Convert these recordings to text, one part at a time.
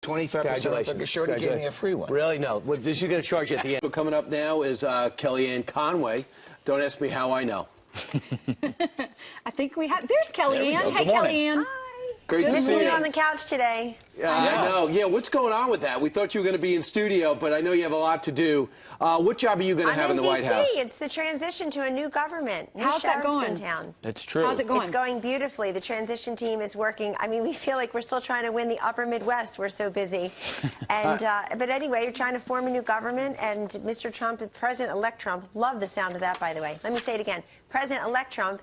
25% off like a shorty gave me a free one. Really? No. Well, she's going to charge you at the end. So coming up now is Kellyanne Conway. Don't ask me how I know. I think we have. There's Kellyanne. Hey, Kellyanne. Hi. Great to see you on the couch today. I know. Yeah, what's going on with that? We thought you were going to be in studio, but I know you have a lot to do. What job are you going to have in the White House? It's the transition to a new government. How's that going? In town. That's true. How's it going? It's going beautifully. The transition team is working. I mean, we feel like we're still trying to win the upper Midwest. We're so busy. And but anyway, you're trying to form a new government, and Mr. Trump, President-elect Trump, love the sound of that, by the way. Let me say it again. President-elect Trump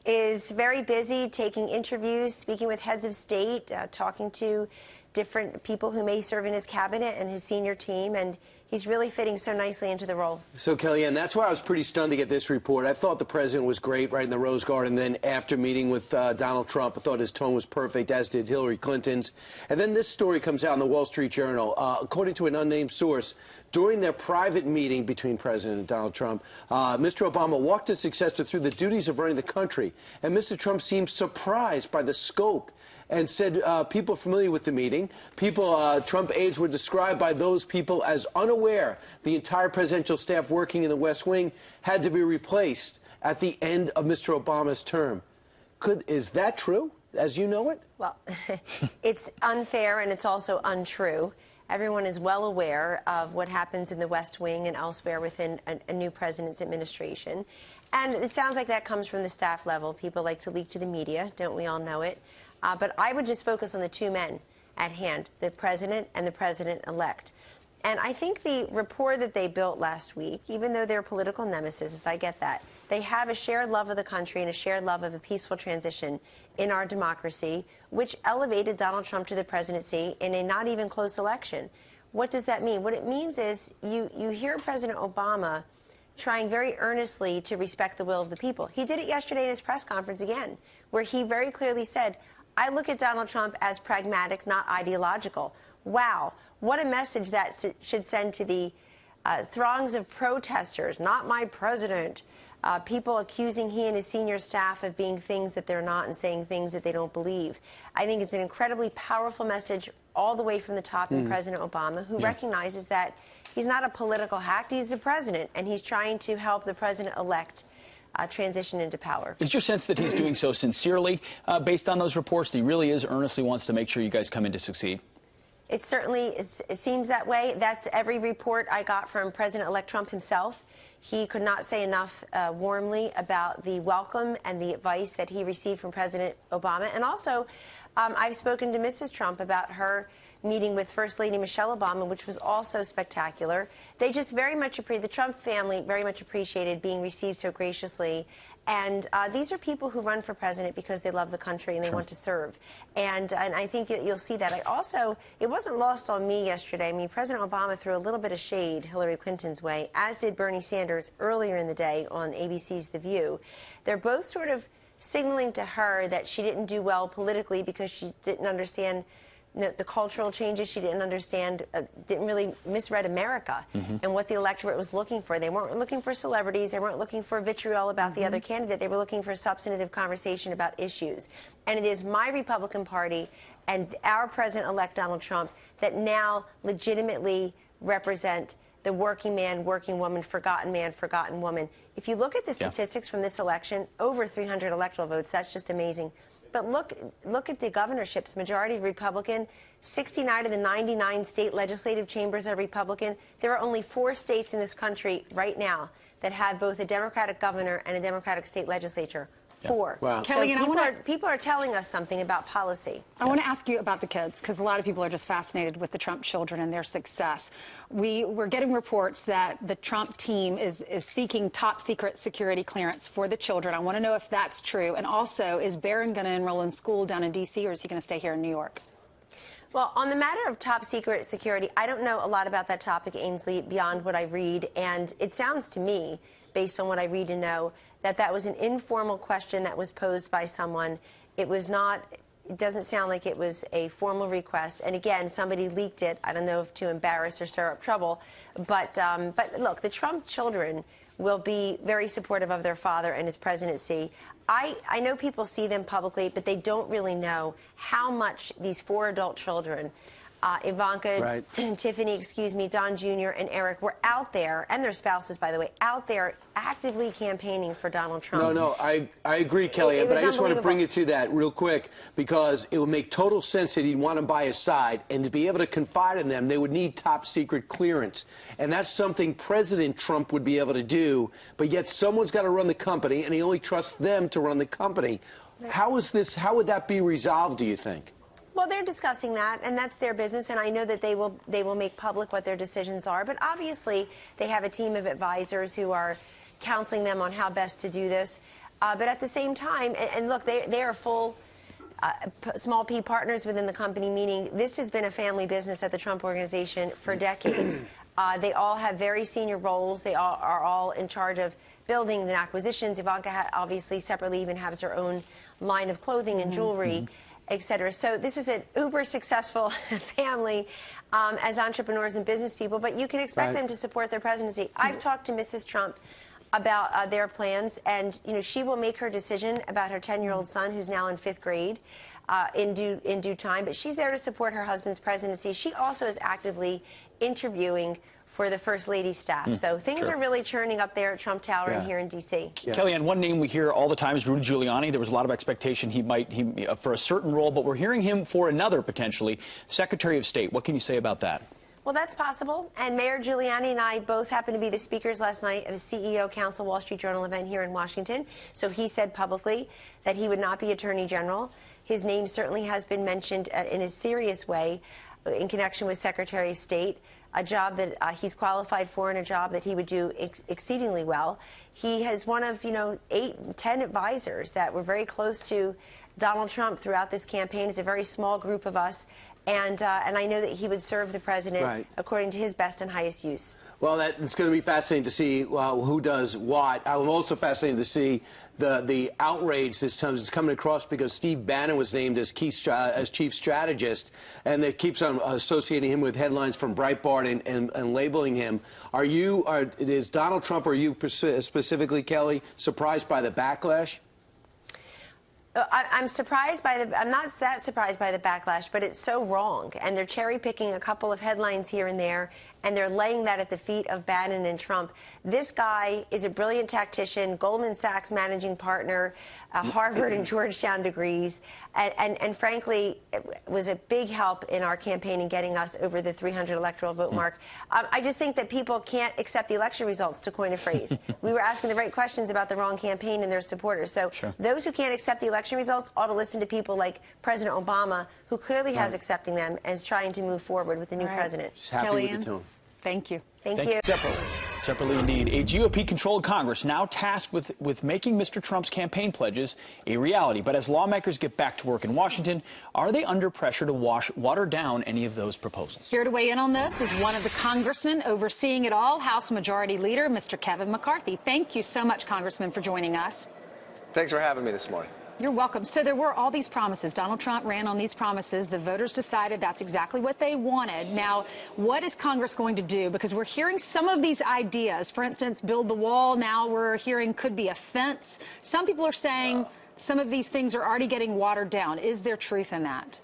is very busy taking interviews, speaking with heads of state, talking to different people who may serve in his cabinet and his senior team, and he's really fitting so nicely into the role. So, Kellyanne, that's why I was pretty stunned to get this report. I thought the president was great right in the Rose Garden. Then after meeting with Donald Trump, I thought his tone was perfect, as did Hillary Clinton's. And then this story comes out in the Wall Street Journal. According to an unnamed source, during their private meeting between President and Donald Trump, Mr. Obama walked his successor through the duties of running the country. And Mr. Trump seemed surprised by the scope and said people familiar with the meeting, Trump aides were described by those people as unaware the entire presidential staff working in the West Wing had to be replaced at the end of Mr. Obama's term. Is that true, as you know it? Well, it's unfair and it's also untrue. Everyone is well aware of what happens in the West Wing and elsewhere within a new president's administration. And it sounds like that comes from the staff level. People like to leak to the media, don't we all know it? But I would just focus on the two men at hand, the president and the president-elect. And I think the rapport that they built last week, even though they're political nemesis, I get that, they have a shared love of the country and a shared love of a peaceful transition in our democracy, which elevated Donald Trump to the presidency in a not even close election. What does that mean? What it means is you hear President Obama trying very earnestly to respect the will of the people. He did it yesterday in his press conference again, where he very clearly said, I look at Donald Trump as pragmatic, not ideological. Wow, what a message that should send to the throngs of protesters, not my president, people accusing he and his senior staff of being things that they're not and saying things that they don't believe. I think it's an incredibly powerful message all the way from the top in President Obama, who recognizes that he's not a political hack, he's the president, and he's trying to help the president-elect transition into power. Is your sense that he's doing so sincerely based on those reports, that he really earnestly wants to make sure you guys come in to succeed? It certainly it seems that way. That's every report I got from President-elect Trump himself. He could not say enough warmly about the welcome and the advice that he received from President Obama. And also, I've spoken to Mrs. Trump about her meeting with First Lady Michelle Obama, which was also spectacular. They just very much the Trump family very much appreciated being received so graciously. And these are people who run for president because they love the country and they want to serve. And I think you'll see that. It wasn't lost on me yesterday. I mean, President Obama threw a little bit of shade Hillary Clinton's way, as did Bernie Sanders earlier in the day on ABC's The View. They're both sort of signaling to her that she didn't do well politically because she didn't understand the cultural changes. She didn't understand, didn't really misread America and what the electorate was looking for. They weren't looking for celebrities. They weren't looking for vitriol about the other candidate. They were looking for a substantive conversation about issues. And it is my Republican Party and our President-elect Donald Trump that now legitimately represent the working man, working woman, forgotten man, forgotten woman. If you look at the statistics from this election, over 300 electoral votes, that's just amazing. But look at the governorships, majority Republican, 69 of the 99 state legislative chambers are Republican. There are only 4 states in this country right now that have both a Democratic governor and a Democratic state legislature. 4. Wow. So Kellyanne, people are telling us something about policy. I want to ask you about the kids, because a lot of people are just fascinated with the Trump children and their success. We're getting reports that the Trump team is seeking top-secret security clearance for the children. I want to know if that's true. And also, is Barron going to enroll in school down in D.C., or is he going to stay here in New York? Well, on the matter of top-secret security, I don't know a lot about that topic, Ainsley, beyond what I read. And it sounds to me, based on what I read and know, that that was an informal question that was posed by someone. It was not, it doesn't sound like it was a formal request. And again, somebody leaked it. I don't know if to embarrass or stir up trouble. But look, the Trump children will be very supportive of their father and his presidency. I know people see them publicly, but they don't really know how much these 4 adult children Ivanka, right. Tiffany, Don Jr., and Eric were out there, and their spouses, by the way, out there actively campaigning for Donald Trump. No, I agree, Kellyanne, but I just want to bring it to that real quick, because it would make total sense that he'd want them by his side, and to be able to confide in them, they would need top-secret clearance. And that's something President Trump would be able to do, but yet someone's got to run the company, and he only trusts them to run the company. How would that be resolved, do you think? Well, they're discussing that, and that's their business, and I know that they will make public what their decisions are. But obviously, they have a team of advisors who are counseling them on how best to do this. But at the same time, and look, they are full small P partners within the company, meaning this has been a family business at the Trump Organization for decades. They all have very senior roles. They are all in charge of buildings and acquisitions. Ivanka obviously separately even has her own line of clothing and jewelry, etc. So this is an uber successful family as entrepreneurs and business people, but you can expect them to support their presidency. I've talked to Mrs. Trump about their plans, and she will make her decision about her 10-year-old son, who's now in 5th grade, in due time. But she's there to support her husband's presidency. She also is actively interviewing for the First Lady's staff. So things are really churning up there at Trump Tower and here in D.C. Kellyanne, one name we hear all the time is Rudy Giuliani. There was a lot of expectation he might for a certain role, but we're hearing him for another, potentially, Secretary of State. What can you say about that? Well, that's possible. And Mayor Giuliani and I both happened to be the speakers last night at a CEO Council Wall Street Journal event here in Washington. So he said publicly that he would not be Attorney General. His name certainly has been mentioned in a serious way in connection with Secretary of State, a job that he's qualified for and a job that he would do exceedingly well. He has one of, 8, 10 advisors that were very close to Donald Trump throughout this campaign. It's a very small group of us. And I know that he would serve the president according to his best and highest use. Well, it's going to be fascinating to see who does what. I'm also fascinated to see the outrage this time is coming across because Steve Bannon was named as chief strategist, and it keeps on associating him with headlines from Breitbart and labeling him. Is Donald Trump, or you specifically, Kelly, surprised by the backlash? I'm surprised by I'm not that surprised by the backlash, but it's so wrong. And they're cherry picking a couple of headlines here and there, and they're laying that at the feet of Bannon and Trump. This guy is a brilliant tactician, Goldman Sachs managing partner, Harvard and Georgetown degrees, and frankly, it was a big help in our campaign in getting us over the 300 electoral vote mark. I just think that people can't accept the election results, to coin a phrase. We were asking the right questions about the wrong campaign and their supporters. So those who can't accept the election results ought to listen to people like President Obama, who clearly has accepting them and is trying to move forward with the new president. Just happy with the tone. Thank you. Thank you. Separately indeed. A GOP-controlled Congress now tasked with making Mr. Trump's campaign pledges a reality. But as lawmakers get back to work in Washington, are they under pressure to water down any of those proposals? Here to weigh in on this is one of the congressmen overseeing it all, House Majority Leader Mr. Kevin McCarthy. Thank you so much, Congressman, for joining us. Thanks for having me this morning. You're welcome. So there were all these promises. Donald Trump ran on these promises. The voters decided that's exactly what they wanted. Now, what is Congress going to do? Because we're hearing some of these ideas. For instance, build the wall. Now we're hearing could be a fence. Some people are saying some of these things are already getting watered down. Is there truth in that?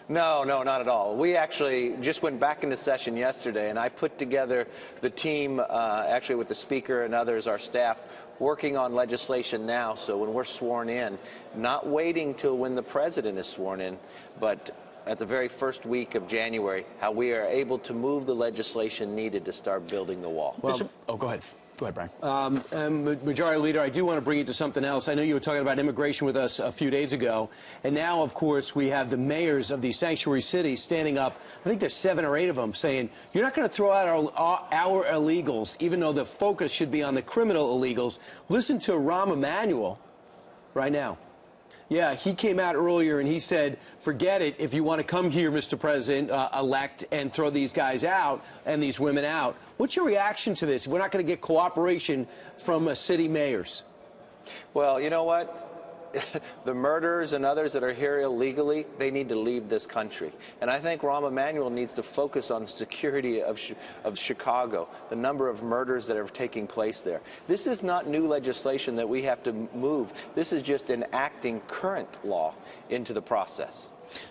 No, not at all. We actually just went back into session yesterday, and I put together the team, actually with the Speaker and others, our staff, working on legislation now, so when we're sworn in, not waiting till when the president is sworn in, but at the very first week of January, how we are able to move the legislation needed to start building the wall. Well, go ahead. Go ahead, Brian. Majority Leader, I do want to bring you to something else. I know you were talking about immigration with us a few days ago, and now, of course, we have the mayors of these sanctuary cities standing up. I think there's 7 or 8 of them saying, you're not going to throw out our illegals, even though the focus should be on the criminal illegals. Listen to Rahm Emanuel right now. Yeah, he came out earlier and he said, forget it, if you want to come here, Mr. President-elect, and throw these guys out and these women out. What's your reaction to this? We're not going to get cooperation from city mayors. Well, you know what? The murderers and others that are here illegally, they need to leave this country. And I think Rahm Emanuel needs to focus on security of Chicago, the number of murders that are taking place there. This is not new legislation that we have to move. This is just enacting current law into the process.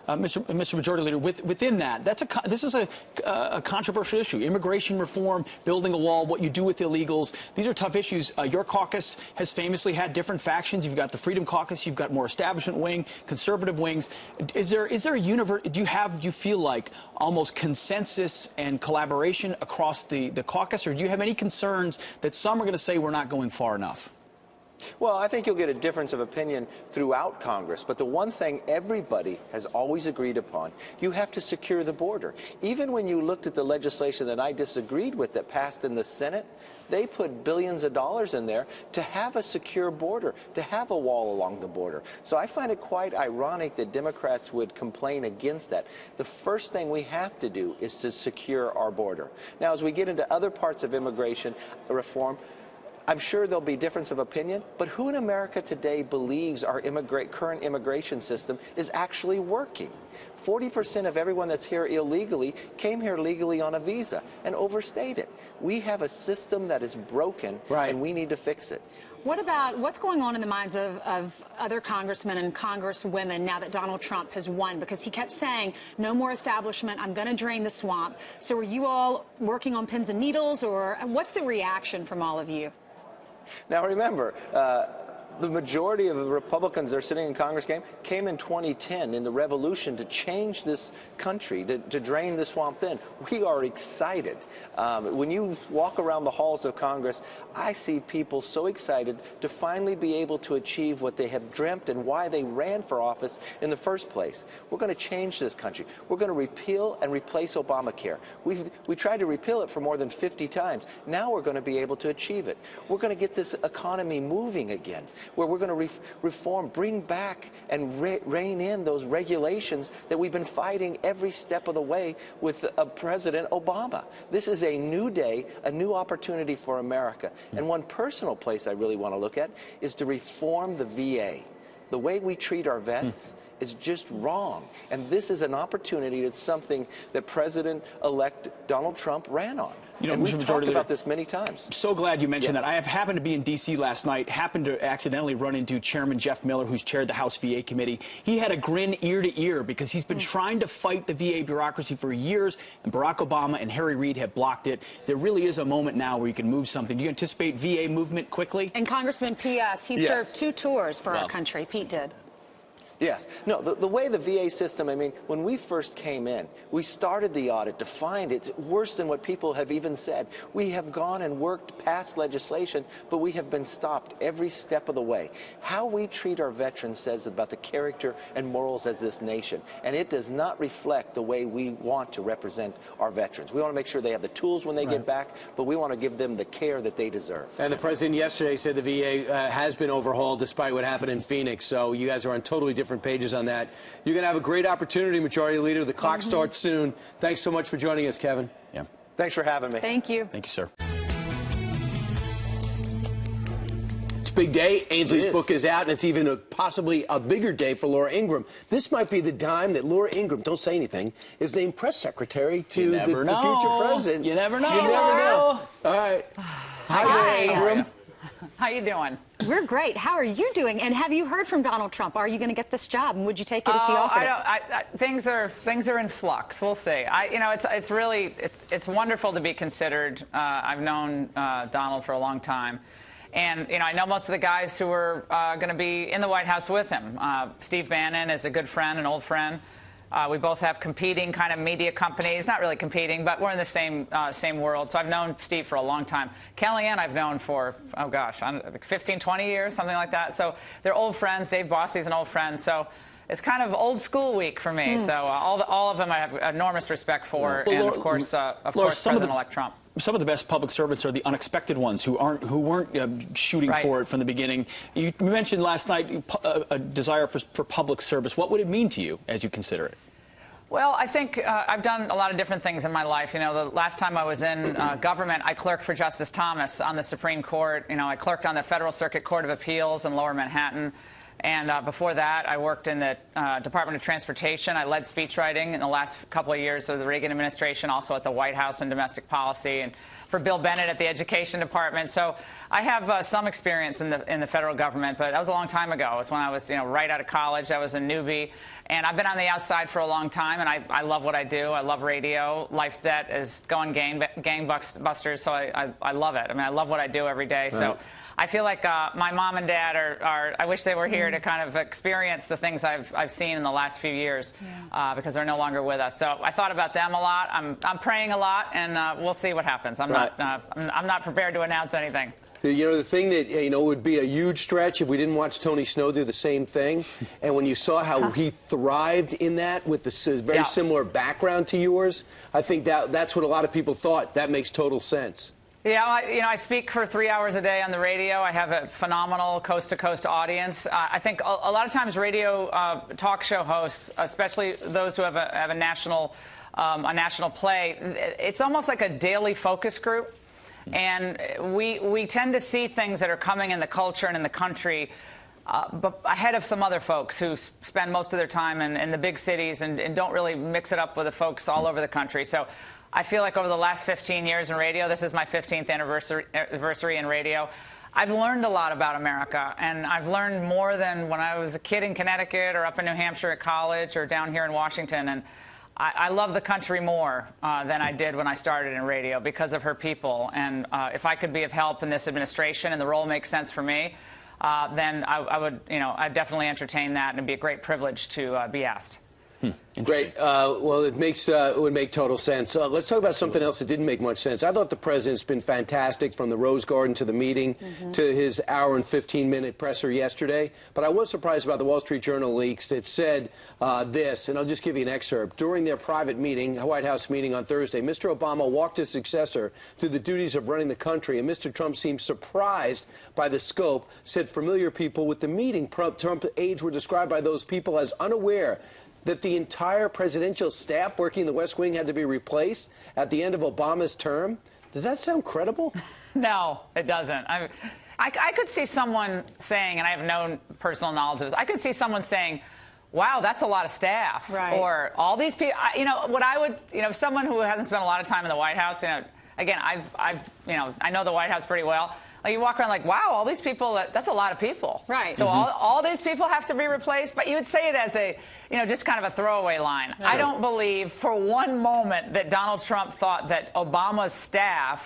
Mr. Majority Leader, within that, this is a controversial issue. Immigration reform, building a wall, what you do with illegals. These are tough issues. Your caucus has famously had different factions. You've got the Freedom Caucus. You've got more establishment wing, conservative wings. Is there a universe? Do you feel like almost consensus and collaboration across the caucus, or do you have any concerns that some are going to say we're not going far enough? Well, I think you'll get a difference of opinion throughout Congress. But the one thing everybody has always agreed upon, you have to secure the border. Even when you looked at the legislation that I disagreed with that passed in the Senate, they put billions of dollars in there to have a secure border, to have a wall along the border. So I find it quite ironic that Democrats would complain against that. The first thing we have to do is to secure our border. Now, as we get into other parts of immigration reform, I'm sure there'll be difference of opinion, but who in America today believes our current immigration system is actually working? 40% of everyone that's here illegally came here legally on a visa and overstayed it. We have a system that is broken, and we need to fix it. What about what's going on in the minds of other congressmen and congresswomen now that Donald Trump has won? Because he kept saying, no more establishment, I'm going to drain the swamp. So are you all working on pins and needles, or what's the reaction from all of you? Now remember, the majority of the Republicans that are sitting in Congress came in 2010 in the revolution to change this country, to drain the swamp then. We are excited. When you walk around the halls of Congress, I see people so excited to finally be able to achieve what they have dreamt and why they ran for office in the first place. We're going to change this country. We're going to repeal and replace Obamacare. We tried to repeal it for more than 50 times. Now we're going to be able to achieve it. We're going to get this economy moving again, where we're going to reform, bring back and rein in those regulations that we've been fighting every step of the way with President Obama. This is a new day, a new opportunity for America. And one personal place I really want to look at is to reform the VA. The way we treat our vets is just wrong. And this is an opportunity. It's something that President-elect Donald Trump ran on. You know, and we've talked about this many times. So glad you mentioned that. I have happened to be in D.C. last night, happened to accidentally run into Chairman Jeff Miller, who's chaired the House VA Committee. He had a grin ear to ear because he's been trying to fight the VA bureaucracy for years, and Barack Obama and Harry Reid have blocked it. There really is a moment now where you can move something. Do you anticipate VA movement quickly? And Congressman P.S., he served 2 tours for our country. Pete did. Yes. No, the way the VA system, I mean, when we first came in, we started the audit to find it's worse than what people have even said. We have gone and worked past legislation, but we have been stopped every step of the way. How we treat our veterans says about the character and morals of this nation, and it does not reflect the way we want to represent our veterans. We want to make sure they have the tools when they get back, but we want to give them the care that they deserve. And the president yesterday said the VA has been overhauled despite what happened in Phoenix, so you guys are on totally different pages on that. You're going to have a great opportunity, Majority Leader. The clock starts soon. Thanks so much for joining us, Kevin. Yeah. Thanks for having me. Thank you. Thank you, sir. It's a big day. Ainsley's book is out, and it's even possibly a bigger day for Laura Ingraham. This might be the time that Laura Ingraham, don't say anything, is named press secretary to the future president. You never know. You never know. All right. Hi, Laura Ingraham. How you doing? We're great. How are you doing? And have you heard from Donald Trump? Are you going to get this job? And would you take it if he offered it? Things are in flux. We'll see. It's wonderful to be considered. I've known Donald for a long time. And, I know most of the guys who are going to be in the White House with him. Steve Bannon is a good friend, an old friend. We both have competing kind of media companies. Not really competing, but we're in the same world. So I've known Steve for a long time. Kellyanne I've known for, 15, 20 years, something like that. So they're old friends. Dave Bossie's an old friend. So it's kind of old school week for me. So all of them I have enormous respect for. Well, and, of course, President-elect Trump. Some of the best public servants are the unexpected ones who weren't shooting for it from the beginning. You mentioned last night a desire for public service. What would it mean to you as you consider it? Well, I think I've done a lot of different things in my life. The last time I was in government, I clerked for Justice Thomas on the Supreme Court. I clerked on the Federal Circuit Court of Appeals in Lower Manhattan. And before that, I worked in the Department of Transportation. I led speechwriting in the last couple of years of the Reagan administration, also at the White House in domestic policy, and for Bill Bennett at the Education Department. So I have some experience in the federal government, but that was a long time ago. It's when I was, right out of college. I was a newbie, and I've been on the outside for a long time, and I love what I do. I love radio. Life's Debt is going gangbusters, so I love it. I mean, I love what I do every day. So I feel like my mom and dad are I wish they were here to kind of experience the things I've seen in the last few years, because they're no longer with us. So I thought about them a lot. I'm praying a lot, and we'll see what happens. I'm not prepared to announce anything. The thing that, would be a huge stretch if we didn't watch Tony Snow do the same thing. And when you saw how he thrived in that with the very similar background to yours, I think that's what a lot of people thought. That makes total sense. Yeah, I speak for 3 hours a day on the radio. I have a phenomenal coast-to-coast audience. I think a lot of times radio talk show hosts, especially those who have a national play, it's almost like a daily focus group. And we tend to see things that are coming in the culture and in the country but ahead of some other folks who spend most of their time in the big cities and don't really mix it up with the folks all over the country. So I feel like over the last 15 years in radio, this is my 15th anniversary in radio, I've learned a lot about America, and I've learned more than when I was a kid in Connecticut or up in New Hampshire at college or down here in Washington. And I love the country more than I did when I started in radio because of her people. And if I could be of help in this administration and the role makes sense for me, then I would, I'd definitely entertain that, and it'd be a great privilege to be asked. Great. Well, it would make total sense. Let's talk about something else that didn't make much sense. I thought the president's been fantastic, from the Rose Garden to the meeting to his hour and 15-minute presser yesterday. But I was surprised about the Wall Street Journal leaks that said this, and I'll just give you an excerpt. During their private meeting, a White House meeting on Thursday, Mr. Obama walked his successor through the duties of running the country, and Mr. Trump seemed surprised by the scope. Said familiar people with the meeting. Trump aides were described by those people as unaware that the entire presidential staff working in the West Wing had to be replaced at the end of Obama's term. Does that sound credible? No, it doesn't. I could see someone saying, and I have no personal knowledge of this, I could see someone saying, wow, that's a lot of staff. Right. Or all these people, what I would, someone who hasn't spent a lot of time in the White House, again, I know the White House pretty well. Like, you walk around like, wow, all these people, that's a lot of people. Right. So all these people have to be replaced, but you would say it as a, just kind of a throwaway line. Right. I don't believe for one moment that Donald Trump thought that Obama's staff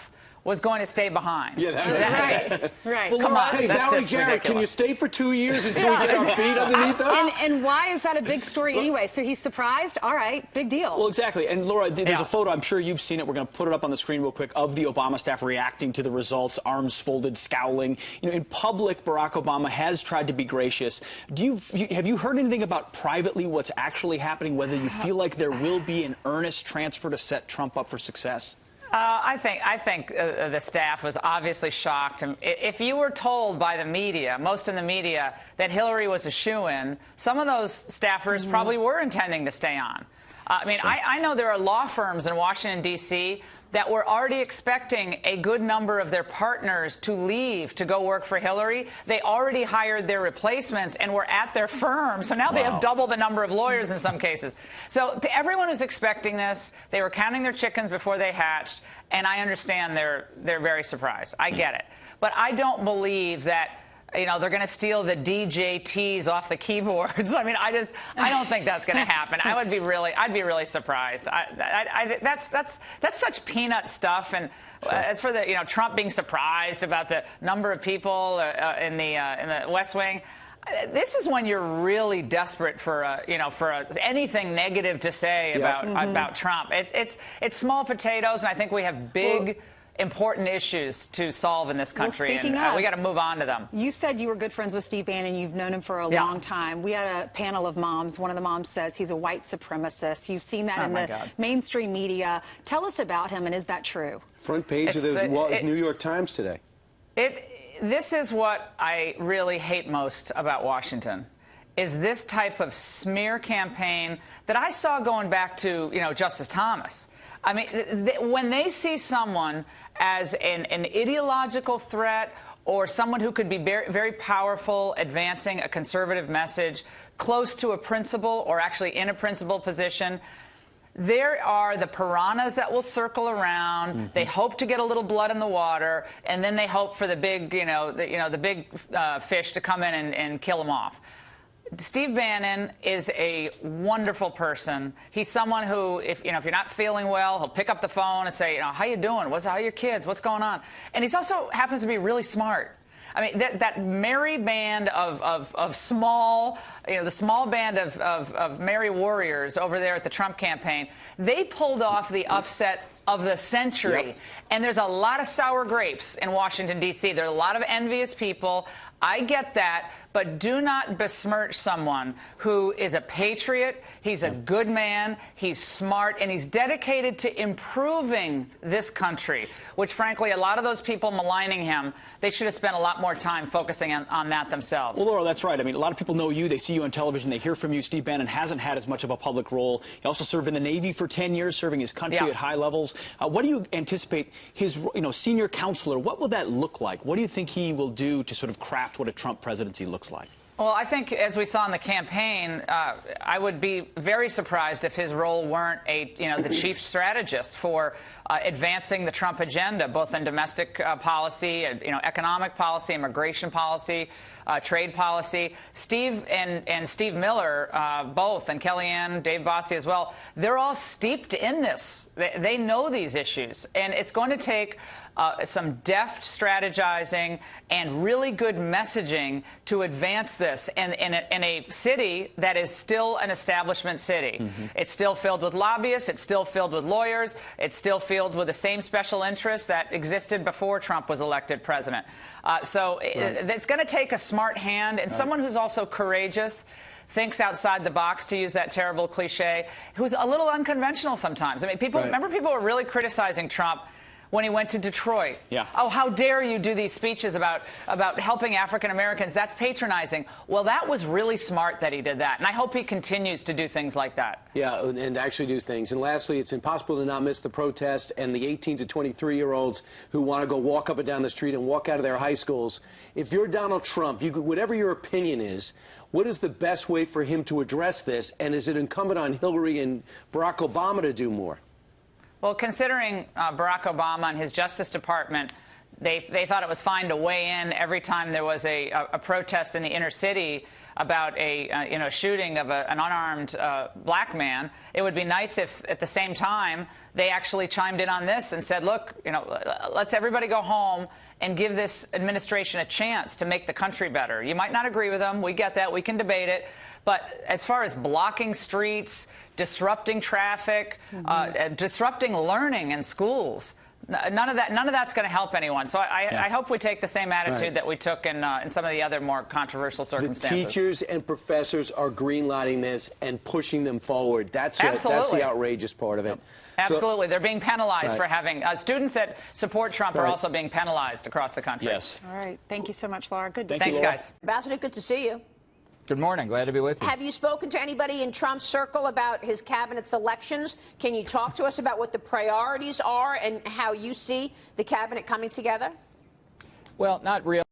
was going to stay behind. Yeah, that's right. Well, come on. Hey, Valerie Jarrett, can you stay for 2 years until we get our feet underneath us? And why is that a big story anyway? So he's surprised? All right, big deal. Well, exactly. And Laura, there's a photo, I'm sure you've seen it. We're going to put it up on the screen real quick, of the Obama staff reacting to the results, arms folded, scowling. In public, Barack Obama has tried to be gracious. Have you heard anything about privately what's actually happening, whether you feel like there will be an earnest transfer to set Trump up for success? I think the staff was obviously shocked. If you were told by the media, most in the media, that Hillary was a shoo-in, some of those staffers probably were intending to stay on. I know there are law firms in Washington, D.C. that were already expecting a good number of their partners to leave to go work for Hillary. They already hired their replacements and were at their firm. So now they have double the number of lawyers in some cases. So everyone was expecting this. They were counting their chickens before they hatched. And I understand they're very surprised. I get it. But I don't believe that they're going to steal the DJTs off the keyboards. I don't think that's going to happen. I'd be really surprised. That's such peanut stuff. And as for the, Trump being surprised about the number of people in the West Wing, this is when you're really desperate for anything negative to say about Trump. It's small potatoes, and I think we have big, important issues to solve in this country, and we got to move on to them. You said you were good friends with Steve Bannon. You've known him for a long time. We had a panel of moms. One of the moms says he's a white supremacist. You've seen that in the mainstream media. Tell us about him, and is that true? Front page of the New York Times today. This is what I really hate most about Washington, is this type of smear campaign that I saw going back to, Justice Thomas. When they see someone as an ideological threat or someone who could be very, very powerful, advancing a conservative message, close to a principal or actually in a principal position, there are the piranhas that will circle around. Mm-hmm. They hope to get a little blood in the water, and then they hope for the big, the big fish to come in and kill them off. Steve Bannon is a wonderful person. He's someone who, if you're not feeling well, he'll pick up the phone and say, how you doing? How are your kids? What's going on? And he also happens to be really smart. I mean, that merry band of small, the small band of merry warriors over there at the Trump campaign, they pulled off the upset of the century. Yep. And there's a lot of sour grapes in Washington, D.C. There are a lot of envious people. I get that, but do not besmirch someone who is a patriot. He's a good man. He's smart, and he's dedicated to improving this country, which, frankly, a lot of those people maligning him, they should have spent a lot more time focusing on that themselves. Well, Laura, that's right. I mean, a lot of people know you. They see you on television. They hear from you. Steve Bannon hasn't had as much of a public role. He also served in the Navy for 10 years, serving his country at high levels. What do you anticipate his, senior counselor, what will that look like? What do you think he will do to sort of craft what a Trump presidency looks like? Well, I think, as we saw in the campaign, I would be very surprised if his role weren't the chief strategist for advancing the Trump agenda, both in domestic policy, economic policy, immigration policy, trade policy. Steve and Steve Miller, both, and Kellyanne, Dave Bossie as well, they're all steeped in this. They know these issues, and it's going to take some deft strategizing and really good messaging to advance this in a city that is still an establishment city. Mm-hmm. It's still filled with lobbyists. It's still filled with lawyers. It's still filled with the same special interests that existed before Trump was elected president. It's going to take a smart hand and someone who's also courageous, thinks outside the box, to use that terrible cliche, who's a little unconventional sometimes. I mean, remember people were really criticizing Trump when he went to Detroit. Yeah. Oh, how dare you do these speeches about helping African Americans? That's patronizing. Well, that was really smart that he did that, and I hope he continues to do things like that. Yeah, and actually do things. And lastly, it's impossible to not miss the protest and the 18 to 23-year-olds who want to go walk up and down the street and walk out of their high schools. If you're Donald Trump, whatever your opinion is, what is the best way for him to address this? And is it incumbent on Hillary and Barack Obama to do more? Well, considering Barack Obama and his Justice Department, they thought it was fine to weigh in every time there was a protest in the inner city about a shooting of an unarmed black man. It would be nice if, at the same time, they actually chimed in on this and said, look, let's everybody go home and give this administration a chance to make the country better. You might not agree with them. We get that. We can debate it. But as far as blocking streets, disrupting traffic, disrupting learning in schools, none of that's going to help anyone. So I hope we take the same attitude that we took in some of the other more controversial circumstances. The teachers and professors are greenlighting this and pushing them forward. That's the outrageous part of it. Absolutely. They're being penalized for having students that support Trump are also being penalized across the country. Yes. All right. Thank you so much, Laura. Good. Thanks, guys. Ambassador, good to see you. Good morning. Glad to be with you. Have you spoken to anybody in Trump's circle about his cabinet selections? Can you talk to us about what the priorities are and how you see the cabinet coming together? Well, not really.